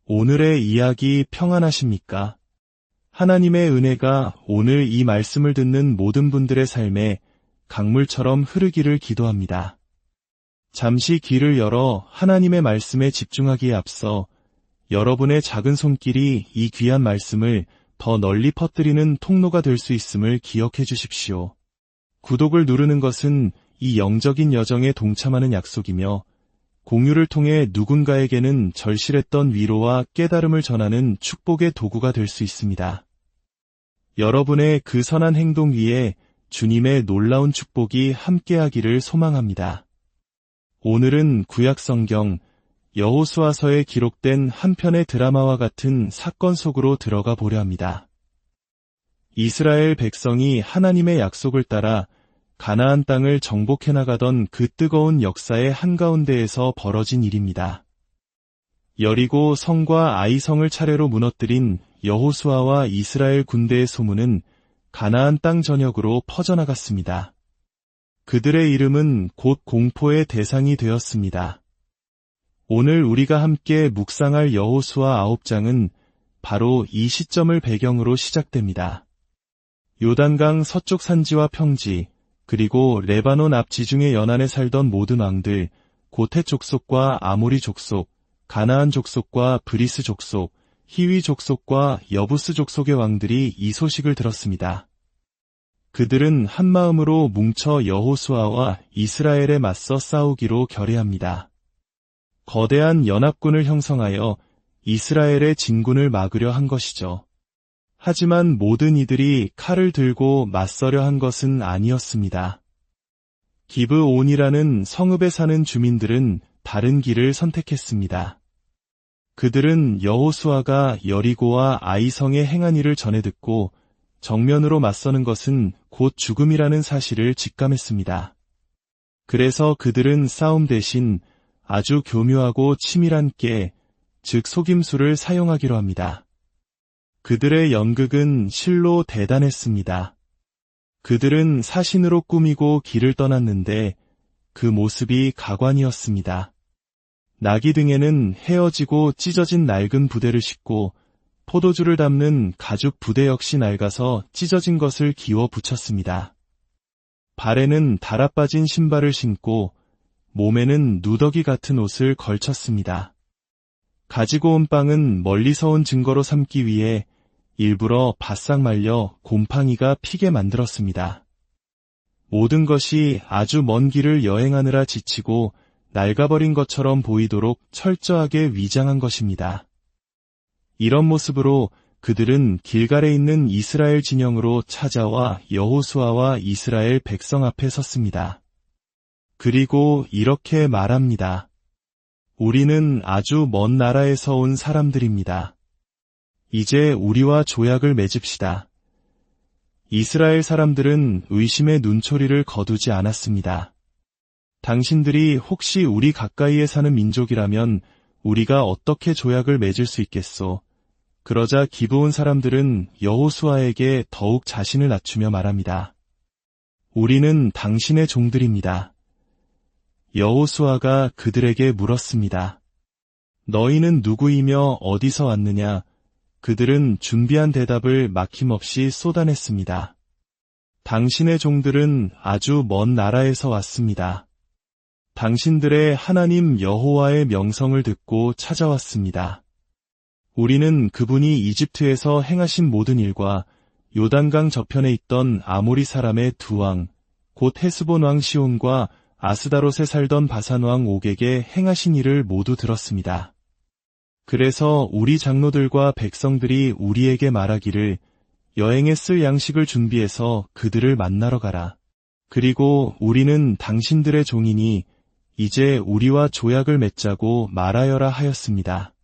오늘의 이야기 평안하십니까? 하나님의 은혜가 오늘 이 말씀을 듣는 모든 분들의 삶에 강물처럼 흐르기를 기도합니다. 잠시 귀를 열어 하나님의 말씀에 집중하기에 앞서 여러분의 작은 손길이 이 귀한 말씀을 더 널리 퍼뜨리는 통로가 될 수 있음을 기억해 주십시오. 구독을 누르는 것은 이 영적인 여정에 동참하는 약속이며 공유를 통해 누군가에게는 절실했던 위로와 깨달음을 전하는 축복의 도구가 될 수 있습니다. 여러분의 그 선한 행동 위에 주님의 놀라운 축복이 함께하기를 소망합니다. 오늘은 구약성경 여호수아서에 기록된 한 편의 드라마와 같은 사건 속으로 들어가 보려 합니다. 이스라엘 백성이 하나님의 약속을 따라 가나안 땅을 정복해 나가던 그 뜨거운 역사의 한가운데에서 벌어진 일입니다. 여리고 성과 아이성을 차례로 무너뜨린 여호수아와 이스라엘 군대의 소문은 가나안 땅 전역으로 퍼져나갔습니다. 그들의 이름은 곧 공포의 대상이 되었습니다. 오늘 우리가 함께 묵상할 여호수아 9장은 바로 이 시점을 배경으로 시작됩니다. 요단강 서쪽 산지와 평지, 그리고 레바논 앞 지중해 연안에 살던 모든 왕들, 고테 족속과 아모리 족속, 가나안 족속과 브리스 족속, 히위 족속과 여부스 족속의 왕들이 이 소식을 들었습니다. 그들은 한마음으로 뭉쳐 여호수아와 이스라엘에 맞서 싸우기로 결의합니다. 거대한 연합군을 형성하여 이스라엘의 진군을 막으려 한 것이죠. 하지만 모든 이들이 칼을 들고 맞서려 한 것은 아니었습니다. 기브온이라는 성읍에 사는 주민들은 다른 길을 선택했습니다. 그들은 여호수아가 여리고와 아이성에 행한 일을 전해 듣고 정면으로 맞서는 것은 곧 죽음이라는 사실을 직감했습니다. 그래서 그들은 싸움 대신 아주 교묘하고 치밀한 깨, 즉 속임수를 사용하기로 합니다. 그들의 연극은 실로 대단했습니다. 그들은 사신으로 꾸미고 길을 떠났는데 그 모습이 가관이었습니다. 나귀 등에는 헤어지고 찢어진 낡은 부대를 싣고 포도주를 담는 가죽 부대 역시 낡아서 찢어진 것을 기워 붙였습니다. 발에는 달아빠진 신발을 신고 몸에는 누더기 같은 옷을 걸쳤습니다. 가지고 온 빵은 멀리서 온 증거로 삼기 위해 일부러 바싹 말려 곰팡이가 피게 만들었습니다. 모든 것이 아주 먼 길을 여행하느라 지치고 낡아버린 것처럼 보이도록 철저하게 위장한 것입니다. 이런 모습으로 그들은 길갈에 있는 이스라엘 진영으로 찾아와 여호수아와 이스라엘 백성 앞에 섰습니다. 그리고 이렇게 말합니다. 우리는 아주 먼 나라에서 온 사람들입니다. 이제 우리와 조약을 맺읍시다. 이스라엘 사람들은 의심의 눈초리를 거두지 않았습니다. 당신들이 혹시 우리 가까이에 사는 민족이라면 우리가 어떻게 조약을 맺을 수 있겠소? 그러자 기브온 사람들은 여호수아에게 더욱 자신을 낮추며 말합니다. 우리는 당신의 종들입니다. 여호수아가 그들에게 물었습니다. 너희는 누구이며 어디서 왔느냐? 그들은 준비한 대답을 막힘없이 쏟아냈습니다. 당신의 종들은 아주 먼 나라에서 왔습니다. 당신들의 하나님 여호와의 명성을 듣고 찾아왔습니다. 우리는 그분이 이집트에서 행하신 모든 일과 요단강 저편에 있던 아모리 사람의 두 왕, 곧 헤스본 왕 시온과 아스다롯에 살던 바산 왕 옥에게 행하신 일을 모두 들었습니다. 그래서 우리 장로들과 백성들이 우리에게 말하기를 여행에 쓸 양식을 준비해서 그들을 만나러 가라. 그리고 우리는 당신들의 종이니 이제 우리와 조약을 맺자고 말하여라 하였습니다.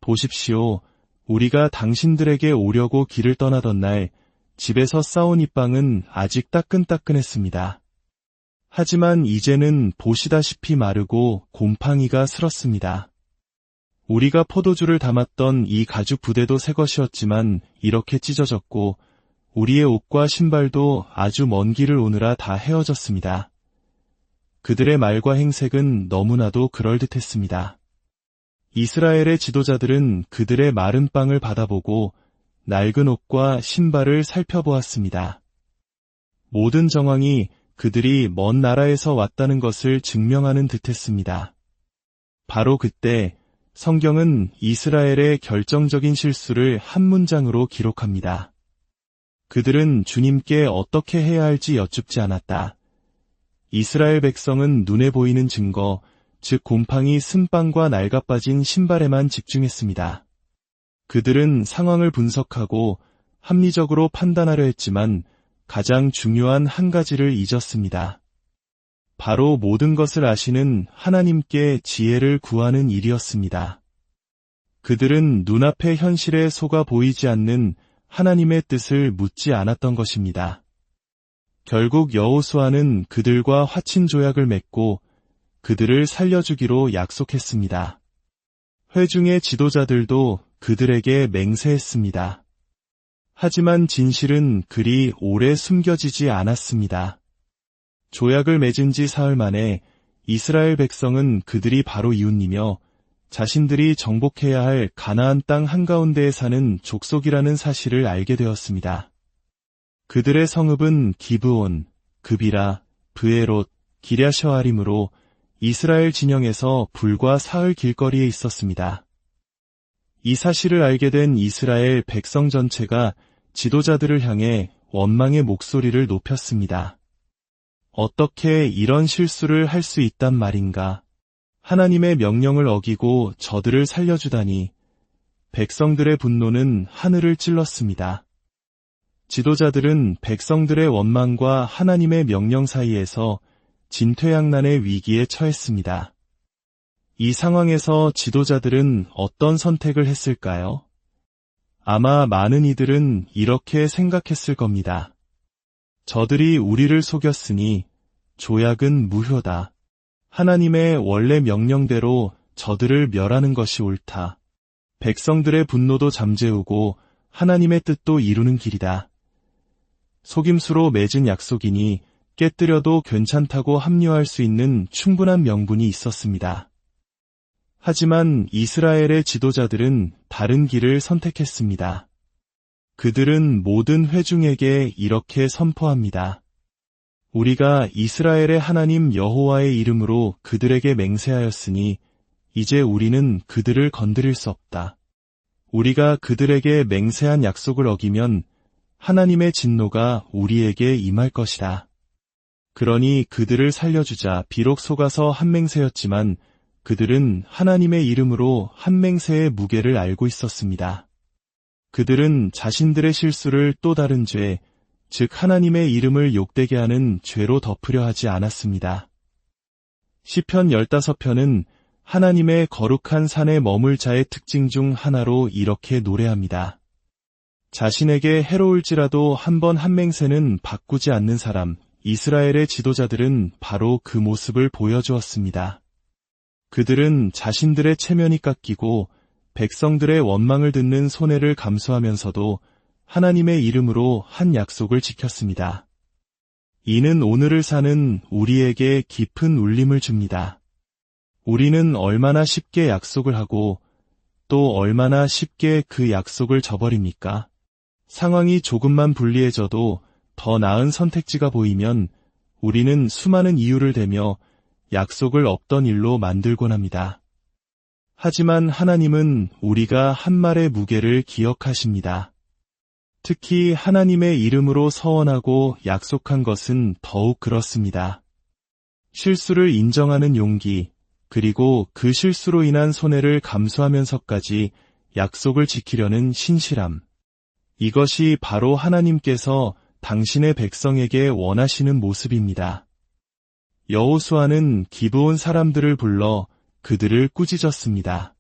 보십시오. 우리가 당신들에게 오려고 길을 떠나던 날 집에서 싸온 이 빵은 아직 따끈따끈했습니다. 하지만 이제는 보시다시피 마르고 곰팡이가 슬었습니다. 우리가 포도주를 담았던 이 가죽 부대도 새 것이었지만 이렇게 찢어졌고 우리의 옷과 신발도 아주 먼 길을 오느라 다 헤어졌습니다. 그들의 말과 행색은 너무나도 그럴듯했습니다. 이스라엘의 지도자들은 그들의 마른 빵을 받아보고 낡은 옷과 신발을 살펴보았습니다. 모든 정황이 그들이 먼 나라에서 왔다는 것을 증명하는 듯했습니다. 바로 그때 성경은 이스라엘의 결정적인 실수를 한 문장으로 기록합니다. 그들은 주님께 어떻게 해야 할지 여쭙지 않았다. 이스라엘 백성은 눈에 보이는 증거, 즉 곰팡이 쓴 빵과 낡아빠진 신발에만 집중했습니다. 그들은 상황을 분석하고 합리적으로 판단하려 했지만 가장 중요한 한 가지를 잊었습니다. 바로 모든 것을 아시는 하나님께 지혜를 구하는 일이었습니다. 그들은 눈앞의 현실에 속아 보이지 않는 하나님의 뜻을 묻지 않았던 것입니다. 결국 여호수아는 그들과 화친 조약을 맺고 그들을 살려주기로 약속했습니다. 회중의 지도자들도 그들에게 맹세했습니다. 하지만 진실은 그리 오래 숨겨지지 않았습니다. 조약을 맺은 지 사흘 만에 이스라엘 백성은 그들이 바로 이웃이며 자신들이 정복해야 할 가나안 땅 한가운데에 사는 족속이라는 사실을 알게 되었습니다. 그들의 성읍은 기브온, 그비라, 브에롯, 기랴셔아림으로 이스라엘 진영에서 불과 사흘 길거리에 있었습니다. 이 사실을 알게 된 이스라엘 백성 전체가 지도자들을 향해 원망의 목소리를 높였습니다. 어떻게 이런 실수를 할 수 있단 말인가? 하나님의 명령을 어기고 저들을 살려주다니. 백성들의 분노는 하늘을 찔렀습니다. 지도자들은 백성들의 원망과 하나님의 명령 사이에서 진퇴양난의 위기에 처했습니다. 이 상황에서 지도자들은 어떤 선택을 했을까요? 아마 많은 이들은 이렇게 생각했을 겁니다. 저들이 우리를 속였으니 조약은 무효다. 하나님의 원래 명령대로 저들을 멸하는 것이 옳다. 백성들의 분노도 잠재우고 하나님의 뜻도 이루는 길이다. 속임수로 맺은 약속이니 깨뜨려도 괜찮다고 합리화할 수 있는 충분한 명분이 있었습니다. 하지만 이스라엘의 지도자들은 다른 길을 선택했습니다. 그들은 모든 회중에게 이렇게 선포합니다. 우리가 이스라엘의 하나님 여호와의 이름으로 그들에게 맹세하였으니 이제 우리는 그들을 건드릴 수 없다. 우리가 그들에게 맹세한 약속을 어기면 하나님의 진노가 우리에게 임할 것이다. 그러니 그들을 살려주자. 비록 속아서 한 맹세였지만 그들은 하나님의 이름으로 한 맹세의 무게를 알고 있었습니다. 그들은 자신들의 실수를 또 다른 죄, 즉 하나님의 이름을 욕되게 하는 죄로 덮으려 하지 않았습니다. 시편 15편은 하나님의 거룩한 산에 머물 자의 특징 중 하나로 이렇게 노래합니다. 자신에게 해로울지라도 한 번 한 맹세는 바꾸지 않는 사람, 이스라엘의 지도자들은 바로 그 모습을 보여주었습니다. 그들은 자신들의 체면이 깎이고 백성들의 원망을 듣는 손해를 감수하면서도 하나님의 이름으로 한 약속을 지켰습니다. 이는 오늘을 사는 우리에게 깊은 울림을 줍니다. 우리는 얼마나 쉽게 약속을 하고 또 얼마나 쉽게 그 약속을 저버립니까? 상황이 조금만 불리해져도 더 나은 선택지가 보이면 우리는 수많은 이유를 대며 약속을 없던 일로 만들곤 합니다. 하지만 하나님은 우리가 한 말의 무게를 기억하십니다. 특히 하나님의 이름으로 서원하고 약속한 것은 더욱 그렇습니다. 실수를 인정하는 용기, 그리고 그 실수로 인한 손해를 감수하면서까지 약속을 지키려는 신실함. 이것이 바로 하나님께서 당신의 백성에게 원하시는 모습입니다. 여호수아는 기브온 사람들을 불러 그들을 꾸짖었습니다.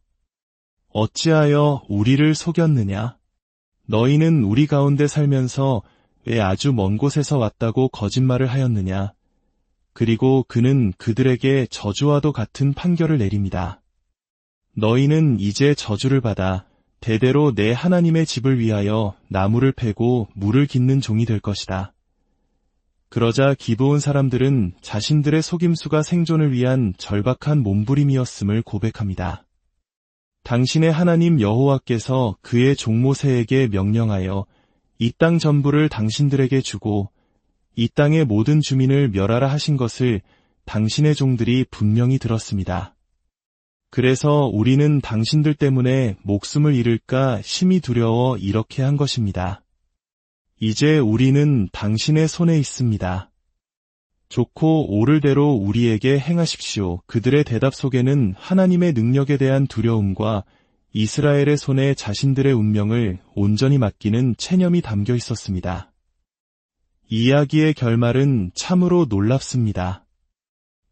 어찌하여 우리를 속였느냐? 너희는 우리 가운데 살면서 왜 아주 먼 곳에서 왔다고 거짓말을 하였느냐? 그리고 그는 그들에게 저주와도 같은 판결을 내립니다. 너희는 이제 저주를 받아 대대로 내 하나님의 집을 위하여 나무를 패고 물을 깃는 종이 될 것이다. 그러자 기브온 사람들은 자신들의 속임수가 생존을 위한 절박한 몸부림이었음을 고백합니다. 당신의 하나님 여호와께서 그의 종 모세에게 명령하여 이 땅 전부를 당신들에게 주고 이 땅의 모든 주민을 멸하라 하신 것을 당신의 종들이 분명히 들었습니다. 그래서 우리는 당신들 때문에 목숨을 잃을까 심히 두려워 이렇게 한 것입니다. 이제 우리는 당신의 손에 있습니다. 좋고 옳을 대로 우리에게 행하십시오. 그들의 대답 속에는 하나님의 능력에 대한 두려움과 이스라엘의 손에 자신들의 운명을 온전히 맡기는 체념이 담겨 있었습니다. 이야기의 결말은 참으로 놀랍습니다.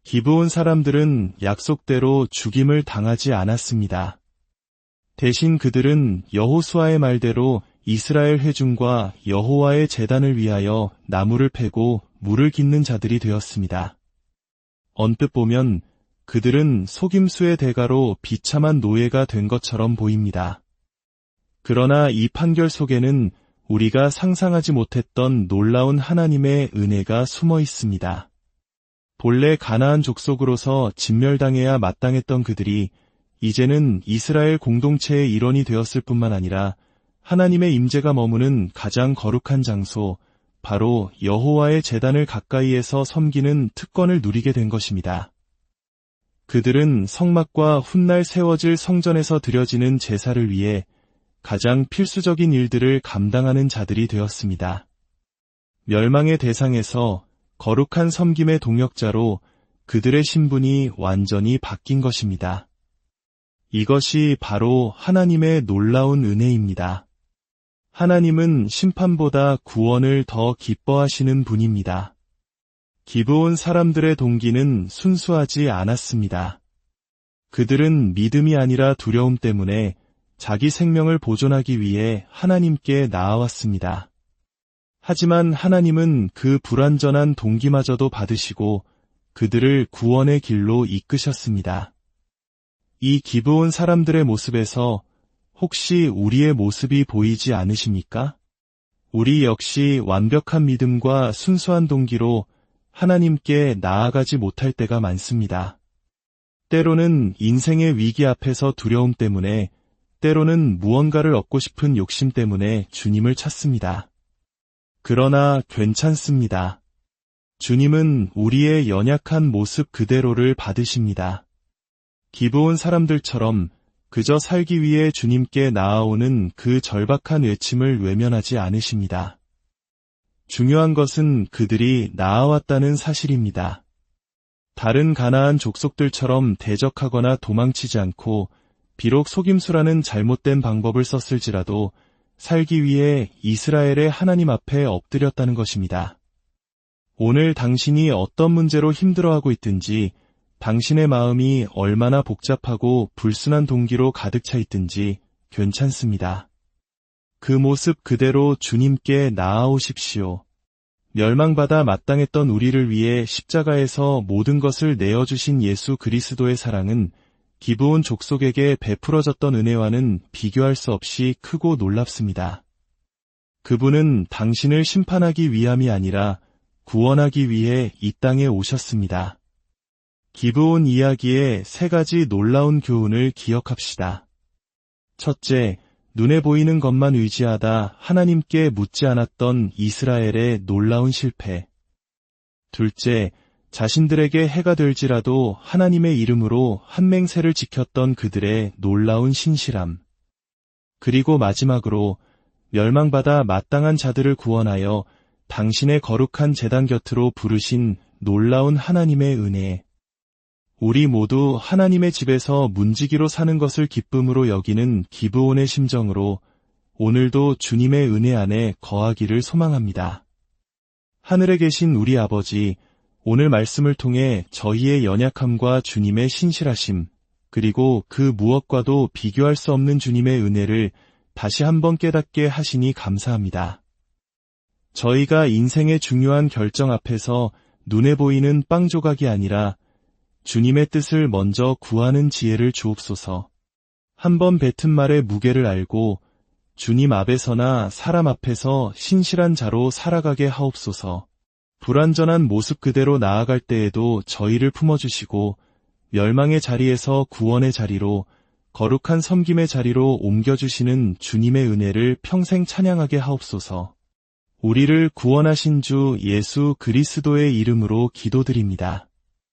기브온 사람들은 약속대로 죽임을 당하지 않았습니다. 대신 그들은 여호수아의 말대로 이스라엘 회중과 여호와의 제단을 위하여 나무를 패고 물을 깃는 자들이 되었습니다. 언뜻 보면 그들은 속임수의 대가로 비참한 노예가 된 것처럼 보입니다. 그러나 이 판결 속에는 우리가 상상하지 못했던 놀라운 하나님의 은혜가 숨어 있습니다. 본래 가나안 족속으로서 진멸당해야 마땅했던 그들이 이제는 이스라엘 공동체의 일원이 되었을 뿐만 아니라 하나님의 임재가 머무는 가장 거룩한 장소, 바로 여호와의 제단을 가까이에서 섬기는 특권을 누리게 된 것입니다. 그들은 성막과 훗날 세워질 성전에서 드려지는 제사를 위해 가장 필수적인 일들을 감당하는 자들이 되었습니다. 멸망의 대상에서 거룩한 섬김의 동역자로 그들의 신분이 완전히 바뀐 것입니다. 이것이 바로 하나님의 놀라운 은혜입니다. 하나님은 심판보다 구원을 더 기뻐하시는 분입니다. 기브온 사람들의 동기는 순수하지 않았습니다. 그들은 믿음이 아니라 두려움 때문에 자기 생명을 보존하기 위해 하나님께 나아왔습니다. 하지만 하나님은 그 불완전한 동기마저도 받으시고 그들을 구원의 길로 이끄셨습니다. 이 기브온 사람들의 모습에서 혹시 우리의 모습이 보이지 않으십니까? 우리 역시 완벽한 믿음과 순수한 동기로 하나님께 나아가지 못할 때가 많습니다. 때로는 인생의 위기 앞에서 두려움 때문에, 때로는 무언가를 얻고 싶은 욕심 때문에 주님을 찾습니다. 그러나 괜찮습니다. 주님은 우리의 연약한 모습 그대로를 받으십니다. 기브온 사람들처럼 그저 살기 위해 주님께 나아오는 그 절박한 외침을 외면하지 않으십니다. 중요한 것은 그들이 나아왔다는 사실입니다. 다른 가나안 족속들처럼 대적하거나 도망치지 않고 비록 속임수라는 잘못된 방법을 썼을지라도 살기 위해 이스라엘의 하나님 앞에 엎드렸다는 것입니다. 오늘 당신이 어떤 문제로 힘들어하고 있든지, 당신의 마음이 얼마나 복잡하고 불순한 동기로 가득 차 있든지 괜찮습니다. 그 모습 그대로 주님께 나아오십시오. 멸망받아 마땅했던 우리를 위해 십자가에서 모든 것을 내어주신 예수 그리스도의 사랑은 기브온 족속에게 베풀어졌던 은혜와는 비교할 수 없이 크고 놀랍습니다. 그분은 당신을 심판하기 위함이 아니라 구원하기 위해 이 땅에 오셨습니다. 기브온 이야기의 세 가지 놀라운 교훈을 기억합시다. 첫째, 눈에 보이는 것만 의지하다 하나님께 묻지 않았던 이스라엘의 놀라운 실패. 둘째, 자신들에게 해가 될지라도 하나님의 이름으로 한 맹세를 지켰던 그들의 놀라운 신실함. 그리고 마지막으로 멸망받아 마땅한 자들을 구원하여 당신의 거룩한 제단 곁으로 부르신 놀라운 하나님의 은혜. 우리 모두 하나님의 집에서 문지기로 사는 것을 기쁨으로 여기는 기브온의 심정으로 오늘도 주님의 은혜 안에 거하기를 소망합니다. 하늘에 계신 우리 아버지, 오늘 말씀을 통해 저희의 연약함과 주님의 신실하심, 그리고 그 무엇과도 비교할 수 없는 주님의 은혜를 다시 한번 깨닫게 하시니 감사합니다. 저희가 인생의 중요한 결정 앞에서 눈에 보이는 빵 조각이 아니라 주님의 뜻을 먼저 구하는 지혜를 주옵소서. 한번 뱉은 말의 무게를 알고 주님 앞에서나 사람 앞에서 신실한 자로 살아가게 하옵소서. 불완전한 모습 그대로 나아갈 때에도 저희를 품어주시고 멸망의 자리에서 구원의 자리로, 거룩한 섬김의 자리로 옮겨주시는 주님의 은혜를 평생 찬양하게 하옵소서. 우리를 구원하신 주 예수 그리스도의 이름으로 기도드립니다.